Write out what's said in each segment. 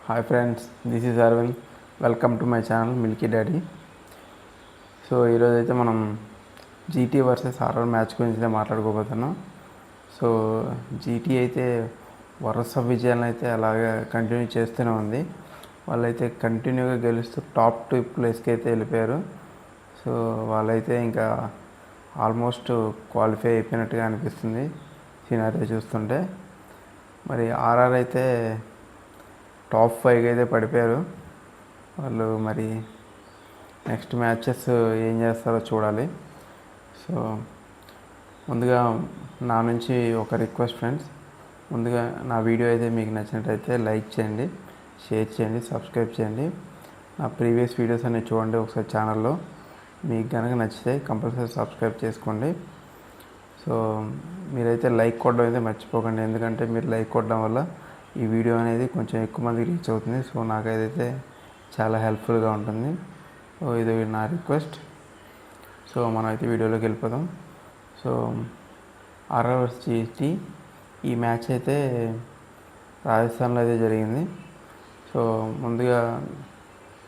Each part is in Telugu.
Hi friends, this is Arvind. Welcome to my channel Milky Daddy. So ఈరోజైతే మనం జీటీ వర్సెస్ ఆర్ఆర్ మ్యాచ్ గురించి మాట్లాడుకోబోతున్నాం. సో జీటీ అయితే వరుస విజయాలను అయితే అలాగే కంటిన్యూ చేస్తూనే ఉంది. వాళ్ళైతే కంటిన్యూగా గెలుస్తూ టాప్ 2 ప్లేస్కి అయితే వెళ్ళిపోయారు. సో వాళ్ళైతే ఇంకా ఆల్మోస్ట్ క్వాలిఫై అయిపోయినట్టుగా అనిపిస్తుంది సినారియో చూస్తుంటే. మరి ఆర్ఆర్ అయితే టాప్ 5 అయితే పడిపోయారు. వాళ్ళు మరి నెక్స్ట్ మ్యాచెస్ ఏం చేస్తారో చూడాలి. సో ముందుగా నా నుంచి ఒక రిక్వెస్ట్ ఫ్రెండ్స్, ముందుగా నా వీడియో అయితే మీకు నచ్చినట్టయితే లైక్ చేయండి, షేర్ చేయండి, సబ్స్క్రైబ్ చేయండి. నా ప్రీవియస్ వీడియోస్ అన్ని చూడండి ఒకసారి ఛానల్లో. మీకు కనుక నచ్చితే కంపల్సరీ సబ్స్క్రైబ్ చేసుకోండి. సో మీరైతే లైక్ కొట్టడం అయితే మర్చిపోకండి, ఎందుకంటే మీరు లైక్ కొట్టడం వల్ల ఈ వీడియో అనేది కొంచెం ఎక్కువ మందికి రీచ్ అవుతుంది. సో నాకైతే చాలా హెల్ప్ఫుల్గా ఉంటుంది. సో ఇది నా రిక్వెస్ట్. సో మనం అయితే వీడియోలోకి వెళ్ళిపోదాం. సో ఆర్ఆర్ వర్సెస్ జీటీ ఈ మ్యాచ్ అయితే రాజస్థాన్లో అయితే జరిగింది. సో ముందుగా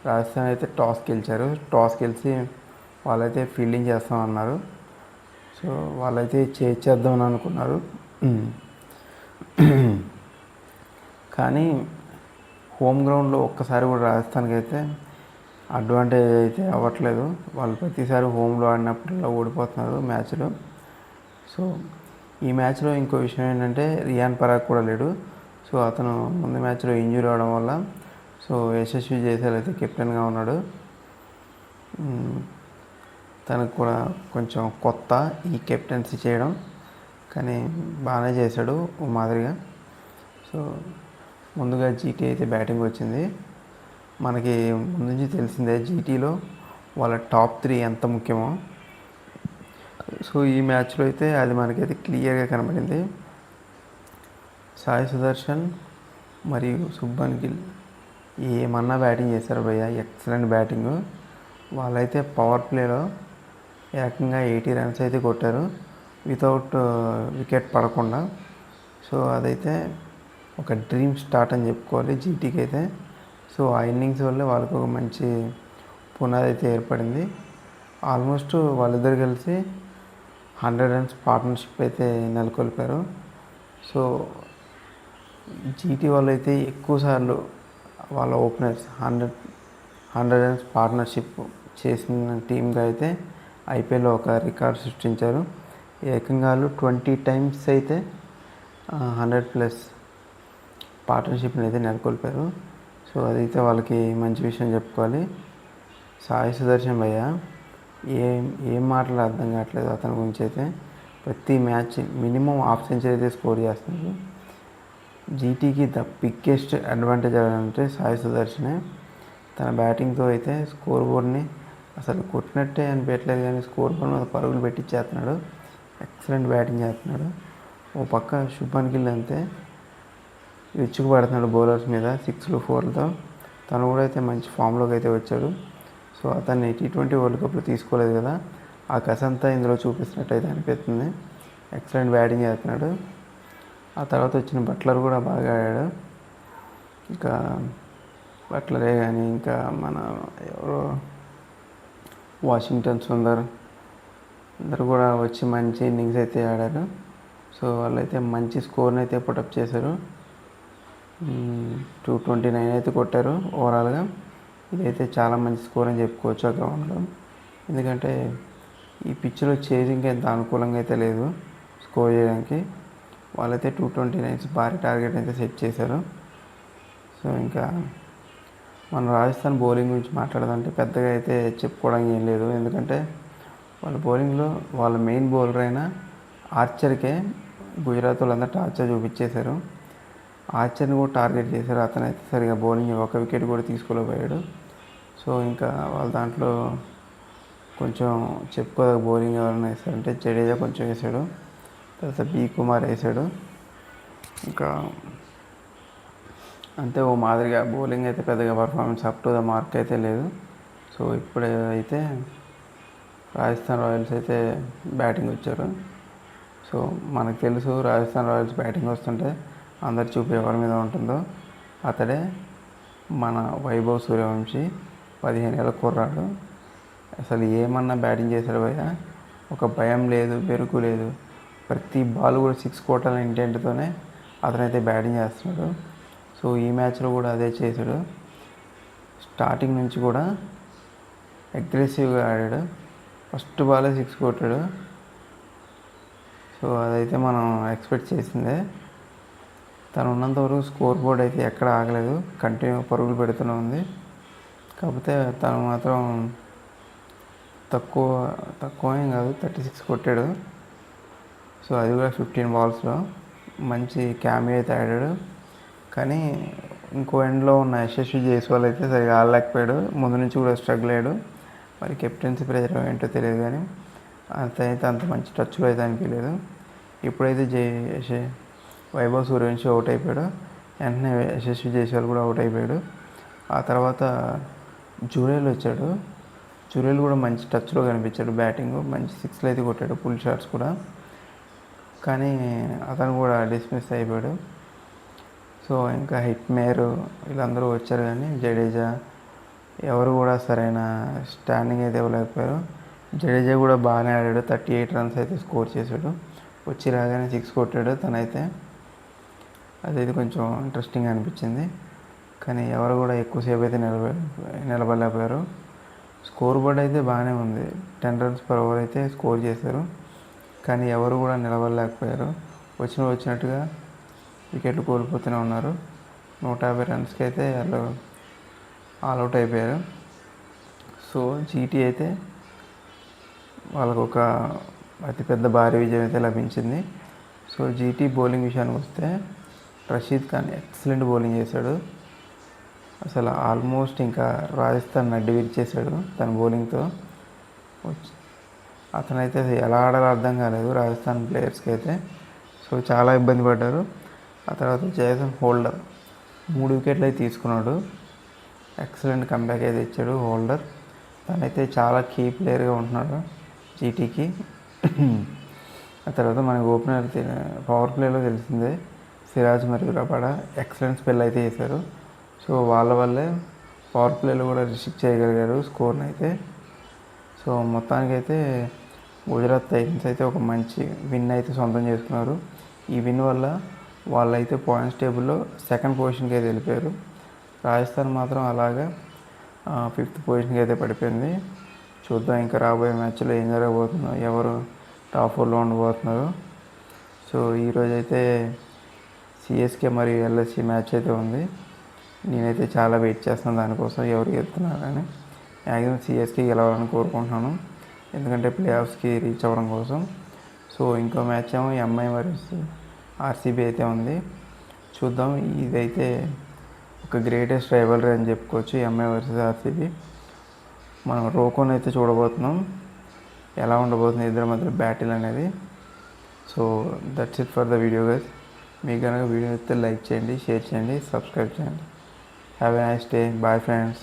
రాజస్థాన్ అయితే టాస్ గెలిచి వాళ్ళైతే ఫీల్డింగ్ చేస్తామన్నారు. సో వాళ్ళైతే చేద్దామని అనుకున్నారు. కానీ హోమ్ గ్రౌండ్లో ఒక్కసారి కూడా రాజస్థాన్కి అయితే అడ్వాంటేజ్ అయితే అవ్వట్లేదు. వాళ్ళు ప్రతిసారి హోమ్లో ఆడినప్పుడల్లా ఓడిపోతున్నారు మ్యాచ్లో. సో ఈ మ్యాచ్లో ఇంకో విషయం ఏంటంటే రియాన్ పరాగ్ కూడా లేడు. సో అతను ముందు మ్యాచ్లో ఇంజూరీ అవడం వల్ల సో యశస్వి జైస్వాల్ అయితే కెప్టెన్గా ఉన్నాడు. తనకు కూడా కొంచెం కొత్త ఈ కెప్టెన్సీ చేయడం, కానీ బాగానే చేశాడు ఓ మాదిరిగా. సో ముందుగా జీటీ అయితే బ్యాటింగ్ వచ్చింది. మనకి ముందు నుంచి తెలిసిందే జీటీలో వాళ్ళ టాప్ 3 ఎంత ముఖ్యమో. సో ఈ మ్యాచ్లో అయితే అది మనకైతే క్లియర్గా కనబడింది. సాయి సుదర్శన్ మరియు శుభ్మన్ గిల్ ఏమన్నా బ్యాటింగ్ చేశారు భయ్య, ఎక్సలెంట్ బ్యాటింగ్. వాళ్ళైతే పవర్ ప్లేలో ఏకంగా 80 రన్స్ అయితే కొట్టారు వితౌట్ వికెట్ పడకుండా. సో అదైతే ఒక డ్రీమ్ స్టార్ట్ అని చెప్పుకోవాలి జీటీకి అయితే. సో ఆ ఇన్నింగ్స్ వల్లే వాళ్ళకు ఒక మంచి పునాది అయితే ఏర్పడింది. ఆల్మోస్ట్ వాళ్ళిద్దరు కలిసి 100 రన్స్ పార్ట్నర్షిప్ అయితే నెలకొల్పారు. సో జీటీ వాళ్ళు అయితే ఎక్కువసార్లు వాళ్ళ ఓపెనర్స్ 100 రన్స్ పార్ట్నర్షిప్ చేసిన టీమ్గా అయితే ఐపీఎల్లో ఒక రికార్డ్ సృష్టించారు. ఏకంగా 20 టైమ్స్ అయితే 100+ పార్ట్నర్షిప్ని అయితే నెలకొల్పారు. సో అదైతే వాళ్ళకి మంచి విషయం చెప్పుకోవాలి. సాయి సుదర్శన్ భయ్య ఏం మాటలు అర్థం కావట్లేదు అతని గురించి అయితే. ప్రతి మ్యాచ్ మినిమం హాఫ్ సెంచరీ అయితే స్కోర్ చేస్తున్నారు. జీటీకి ద బిగ్గెస్ట్ అడ్వాంటేజ్ అంటే సాయి సుదర్శనే. తన బ్యాటింగ్తో అయితే స్కోర్ బోర్డ్ని అసలు కొట్టినట్టే అనిపించట్లేదు, కానీ స్కోర్ బోర్డ్ మీద పరుగులు పెట్టించేస్తున్నాడు. ఎక్సలెంట్ బ్యాటింగ్ చేస్తున్నాడు. ఓ పక్క శుభ్మన్ గిల్ అంతే విరుచుకుపడుతున్నాడు బౌలర్స్ మీద 6లు 4లతో. తను కూడా అయితే మంచి ఫామ్లోకి అయితే వచ్చాడు. సో అతన్ని T20 వరల్డ్ కప్లో తీసుకోలేదు కదా, ఆ కసంతా ఇందులో చూపిస్తున్నట్టు అయితే అనిపిస్తుంది. ఎక్సలెంట్ బ్యాటింగ్ చేస్తున్నాడు. ఆ తర్వాత వచ్చిన బట్లర్ కూడా బాగా ఆడాడు. ఇంకా బట్లరే కానీ ఇంకా మన ఎవరో వాషింగ్టన్ సుందర్ అందరు కూడా వచ్చి మంచి ఇన్నింగ్స్ అయితే ఆడారు. సో వాళ్ళైతే మంచి స్కోర్ని అయితే పుటప్ చేశారు. 229 అయితే కొట్టారు ఓవరాల్గా. ఇదైతే చాలా మంచి స్కోర్ అని చెప్పుకోవచ్చు ఆ గ్రౌండ్లో, ఎందుకంటే ఈ పిచ్లో చేజింగ్ ఎంత అనుకూలంగా అయితే లేదు స్కోర్ చేయడానికి. వాళ్ళైతే 229 భారీ టార్గెట్ అయితే సెట్ చేశారు. సో ఇంకా మన రాజస్థాన్ బౌలింగ్ గురించి మాట్లాడదంటే పెద్దగా అయితే చెప్పుకోవడానికి ఏం లేదు, ఎందుకంటే వాళ్ళ బౌలింగ్లో వాళ్ళ మెయిన్ బౌలర్ అయిన ఆర్చర్కే గుజరాత్ వాళ్ళందరూ టార్చర్ చూపించేశారు. ఆర్చర్ని కూడా టార్గెట్ చేశారు. అతనైతే సరిగా బౌలింగ్ ఒక వికెట్ కూడా తీసుకోలేకపోయాడు. సో ఇంకా వాళ్ళ దాంట్లో కొంచెం చెప్పుకోదగ్గ బౌలింగ్ ఎవరైనా వేశారంటే జడేజా కొంచెం వేసాడు, తర్వాత బి కుమార్ వేసాడు. ఇంకా అంతే ఓ మాదిరిగా బౌలింగ్ అయితే పెద్దగా performance up to the mark అయితే లేదు. సో ఇప్పుడైతే రాజస్థాన్ రాయల్స్ అయితే బ్యాటింగ్ వచ్చారు. సో మనకు తెలుసు రాజస్థాన్ రాయల్స్ బ్యాటింగ్ వస్తుంటే అందరు చూపు ఎవరి మీద ఉంటుందో అతడే మన వైభవ్ సూర్యవంశీ 15 ఏళ్ళ కుర్రాడు. అసలు ఏమన్నా బ్యాటింగ్ చేశాడు భయ్య, ఒక భయం లేదు, బెరుకు లేదు. ప్రతి బాల్ కూడా 6 కొట్టాలని ఇంటెంట్తోనే అతనైతే బ్యాటింగ్ చేస్తున్నాడు. సో ఈ మ్యాచ్లో కూడా అదే చేశాడు. స్టార్టింగ్ నుంచి కూడా అగ్రెసివ్గా ఆడాడు. ఫస్ట్ బాలే 6 కొట్టాడు. సో అదైతే మనం ఎక్స్పెక్ట్ చేసిందే. తను ఉన్నంతవరకు స్కోర్ బోర్డ్ అయితే ఎక్కడ ఆగలేదు, కంటిన్యూ పరుగులు పెడుతూనే ఉంది. కాకపోతే తను మాత్రం తక్కువ ఏం కాదు, 36 కొట్టాడు. సో అది కూడా 15 బాల్స్లో మంచి క్యామియో అయితే ఆడాడు. కానీ ఇంకో ఎండ్లో ఉన్న యశస్వి జైస్వాల్ అయితే సరిగా ఆడలేకపోయాడు. ముందు నుంచి కూడా స్ట్రగుల్ అయ్యాడు. మరి కెప్టెన్సీ ప్రెజర్ ఏంటో తెలియదు, కానీ అయితే అంత మంచి టచ్లో అయితే అనిపించలేదు. ఇప్పుడైతే వైభవ్ సూర్యవంశీ అవుట్ అయిపోయాడు. వెంటనే యశస్వి జైస్వాల్ కూడా అవుట్ అయిపోయాడు. ఆ తర్వాత జురేల్ వచ్చాడు. జురేల్ కూడా మంచి టచ్లో కనిపించాడు. బ్యాటింగ్ మంచి 6లు అయితే కొట్టాడు, ఫుల్ షాట్స్ కూడా. కానీ అతను కూడా డిస్మిస్ అయిపోయాడు. సో ఇంకా హిట్ మేర్ వీళ్ళందరూ వచ్చారు, కానీ జడేజా ఎవరు కూడా సరైన స్టాండింగ్ అయితే ఇవ్వలేకపోయారు. జడేజా కూడా బాగానే ఆడాడు, 38 రన్స్ అయితే స్కోర్ చేశాడు. వచ్చి రాగానే 6 కొట్టాడు తనైతే. అదైతే కొంచెం ఇంట్రెస్టింగ్ అనిపించింది. కానీ ఎవరు కూడా ఎక్కువసేపు అయితే నిలబడలేకపోయారు. స్కోర్ బోర్డ్ అయితే బాగానే ఉంది, 10 runs per over అయితే స్కోర్ చేశారు. కానీ ఎవరు కూడా నిలబడలేకపోయారు. వచ్చినట్టుగా వికెట్లు కోల్పోతూనే ఉన్నారు. 150 రన్స్కి అయితే వాళ్ళు ఆల్అవుట్ అయిపోయారు. సో జీటీ అయితే వాళ్ళకు ఒక అతిపెద్ద భారీ విజయం అయితే లభించింది. సో జీటీ బౌలింగ్ విషయానికి వస్తే రషీద్ ఖాన్ ఎక్సలెంట్ బౌలింగ్ చేశాడు. అసలు ఆల్మోస్ట్ ఇంకా రాజస్థాన్ నడ్డి విరిచేశాడు తన బౌలింగ్తో. అతనైతే ఎలా ఆడాలో అర్థం కాలేదు రాజస్థాన్ ప్లేయర్స్కి అయితే. సో చాలా ఇబ్బంది పడ్డారు. ఆ తర్వాత జేసన్ హోల్డర్ 3 వికెట్లు అయితే తీసుకున్నాడు. ఎక్సలెంట్ కంబ్యాక్ అయితే ఇచ్చాడు హోల్డర్. తనైతే చాలా కీ ప్లేయర్గా ఉంటున్నాడు జీటీకి. ఆ తర్వాత మనకి ఓపెనర్ పవర్ ప్లేలో తెలిసిందే, సిరాజ్ మరియు రబాడా ఎక్సలెంట్ స్పెల్ అయితే చేశారు. సో వాళ్ళ వల్లే పవర్ ప్లేలో కూడా రిస్ట్రిక్ట్ చేయగలిగారు స్కోర్ని అయితే. సో మొత్తానికైతే గుజరాత్ టైటన్స్ అయితే ఒక మంచి విన్ అయితే సొంతం చేసుకున్నారు. ఈ విన్ వల్ల వాళ్ళైతే పాయింట్స్ టేబుల్లో 2nd పొజిషన్కి అయితే వెళ్ళిపోయారు. రాజస్థాన్ మాత్రం అలాగా 5th పొజిషన్కి అయితే పడిపోయింది. చూద్దాం ఇంకా రాబోయే మ్యాచ్లో ఏం జరగబోతుందో, ఎవరు టాప్ 4లో ఉండబోతున్నారు. సో ఈరోజైతే సిఎస్కే మరియు ఎల్ఎస్సి మ్యాచ్ అయితే ఉంది. నేనైతే చాలా వెయిట్ చేస్తున్నాను దానికోసం, ఎవరు గెలుస్తున్నారని. మ్యాక్సిమం సిఎస్కే గెలవాలని కోరుకుంటున్నాను, ఎందుకంటే ప్లే ఆఫ్స్కి రీచ్ అవ్వడం కోసం. సో ఇంకో మ్యాచ్ ఏమో ఎంఐ వర్సెస్ ఆర్సీబీ అయితే ఉంది. చూద్దాం, ఇదైతే ఒక గ్రేటెస్ట్ రైవల్రీ అని చెప్పుకోవచ్చు, ఎంఐ వర్సెస్ ఆర్సీబీ. మనం రోకోన్ అయితే చూడబోతున్నాం, ఎలా ఉండబోతుంది ఇద్దరి మధ్య బ్యాటిల్ అనేది. So that's it for the video guys. మీకు కనుక వీడియో అయితే లైక్ చేయండి, షేర్ చేయండి, సబ్స్క్రైబ్ చేయండి. Have a nice day. Bye friends.